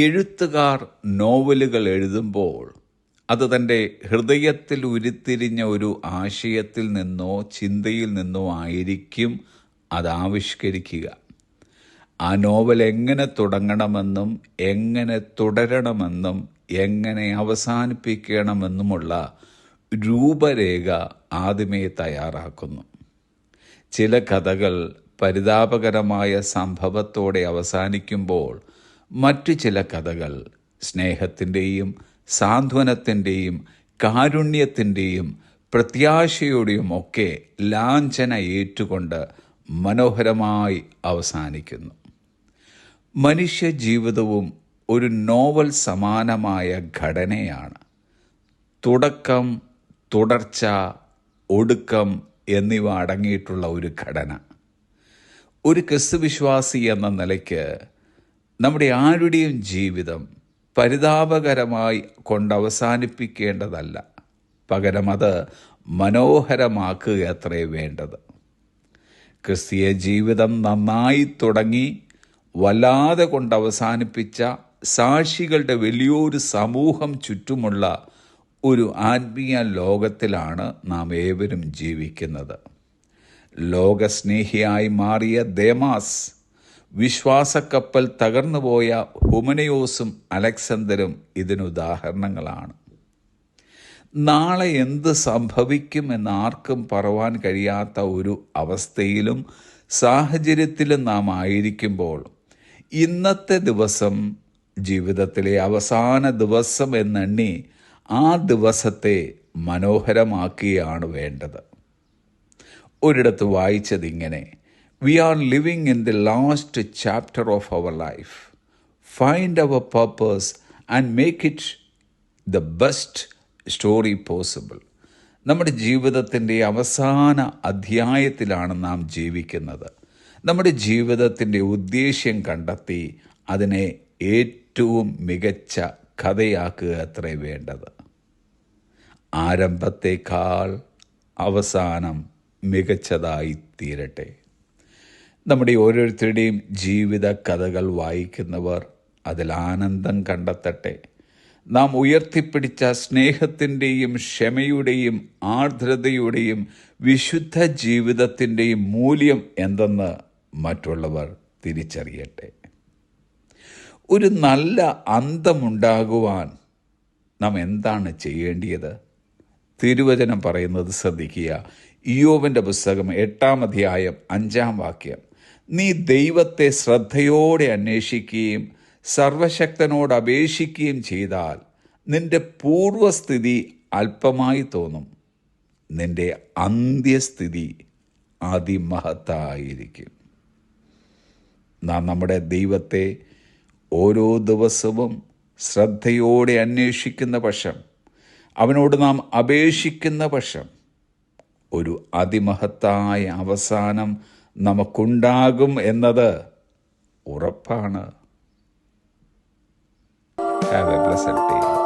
എഴുത്തുകാർ നോവലുകൾ എഴുതുമ്പോൾ അത് തൻ്റെ ഹൃദയത്തിൽ ഉരുത്തിരിഞ്ഞ ഒരു ആശയത്തിൽ നിന്നോ ചിന്തയിൽ നിന്നോ ആയിരിക്കും അത് ആവിഷ്കരിക്കുക. ആ നോവൽ എങ്ങനെ തുടങ്ങണമെന്നും എങ്ങനെ തുടരണമെന്നും എങ്ങനെ അവസാനിപ്പിക്കണമെന്നുമുള്ള രൂപരേഖ ആദ്യമേ തയ്യാറാക്കുന്നു. ചില കഥകൾ പരിതാപകരമായ സംഭവത്തോടെ അവസാനിക്കുമ്പോൾ മറ്റു ചില കഥകൾ സ്നേഹത്തിൻ്റെയും സാന്ത്വനത്തിൻ്റെയും കാരുണ്യത്തിൻ്റെയും പ്രത്യാശയുടെയും ഒക്കെ ലാഞ്ചന ഏറ്റുകൊണ്ട് മനോഹരമായി അവസാനിക്കുന്നു. മനുഷ്യ ജീവിതവും ഒരു നോവൽ സമാനമായ ഘടനയാണ്. തുടക്കം, തുടർച്ച, ഒടുക്കം എന്നിവ അടങ്ങിയിട്ടുള്ള ഒരു ഘടന. ഒരു ക്രിസ്തുവിശ്വാസി എന്ന നിലയ്ക്ക് നമ്മുടെ ആരുടെയും ജീവിതം പരിതാപകരമായി കൊണ്ടവസാനിപ്പിക്കേണ്ടതല്ല, പകരം അത് മനോഹരമാക്കുകയത്രേ വേണ്ടത്. ക്രിസ്തീയ ജീവിതം നന്നായി തുടങ്ങി വല്ലാതെ കൊണ്ടവസാനിപ്പിച്ച സാക്ഷികളുടെ വലിയൊരു സമൂഹം ചുറ്റുമുള്ള ഒരു ആത്മീയ ലോകത്തിലാണ് നാം ഏവരും ജീവിക്കുന്നത്. ലോകസ്നേഹിയായി മാറിയ ദേമാസ്, വിശ്വാസക്കപ്പൽ തകർന്നുപോയ ഹുമനയോസും അലക്സാണ്ടറും ഇതിനുദാഹരണങ്ങളാണ്. നാളെ എന്ത് സംഭവിക്കും എന്ന് ആർക്കും പറവാൻ കഴിയാത്ത ഒരു അവസ്ഥയിലും സാഹചര്യത്തിലും നാം ആയിരിക്കുമ്പോൾ ഇന്നത്തെ ദിവസം ജീവിതത്തിലെ അവസാന ദിവസം എന്നെണ്ണി ആ ദിവസത്തെ മനോഹരമാക്കുകയാണ് വേണ്ടത്. ഒരിടത്ത് വായിച്ചതിങ്ങനെ: We are living in the last chapter of our life. Find our purpose and make it the best story possible. നമ്മുടെ ജീവിതത്തിൻ്റെ അവസാന അധ്യായത്തിലാണ് നാം ജീവിക്കുന്നത്. നമ്മുടെ ജീവിതത്തിൻ്റെ ഉദ്ദേശ്യം കണ്ടെത്തി അതിനെ ഏറ്റവും മികച്ച കഥയാക്കുക അത്രേ വേണ്ടത്. ആരംഭത്തേക്കാൾ അവസാനം മികച്ചതായി തീരട്ടെ. നമ്മുടെ ഓരോരുത്തരുടെയും ജീവിത കഥകൾ വായിക്കുന്നവർ അതിൽ ആനന്ദം കണ്ടെത്തട്ടെ. നാം ഉയർത്തിപ്പിടിച്ച സ്നേഹത്തിൻ്റെയും ക്ഷമയുടെയും ആർദ്രതയുടെയും വിശുദ്ധ ജീവിതത്തിൻ്റെയും മൂല്യം എന്തെന്ന് മറ്റുള്ളവർ തിരിച്ചറിയട്ടെ. ഒരു നല്ല അന്തമുണ്ടാകുവാൻ നാം എന്താണ് ചെയ്യേണ്ടത്? തിരുവചനം പറയുന്നത് ശ്രദ്ധിക്കുക. ഇയ്യോബിൻ്റെ പുസ്തകം 8-ാം അധ്യായം 5-ാം വാക്യം: നീ ദൈവത്തെ ശ്രദ്ധയോടെ അന്വേഷിക്കുകയും സർവശക്തനോട് അപേക്ഷിക്കുകയും ചെയ്താൽ നിന്റെ പൂർവസ്ഥിതി അല്പമായി തോന്നും, നിന്റെ അന്ത്യസ്ഥിതി അതിമഹത്തായിരിക്കും. നാം നമ്മുടെ ദൈവത്തെ ഓരോ ദിവസവും ശ്രദ്ധയോടെ അന്വേഷിക്കുന്ന പക്ഷം, അവനോട് നാം അപേക്ഷിക്കുന്ന പക്ഷം, ഒരു അതിമഹത്തായ അവസാനം നമുക്കുണ്ടാകും എന്നത് ഉറപ്പാണ്. Have a blessed day.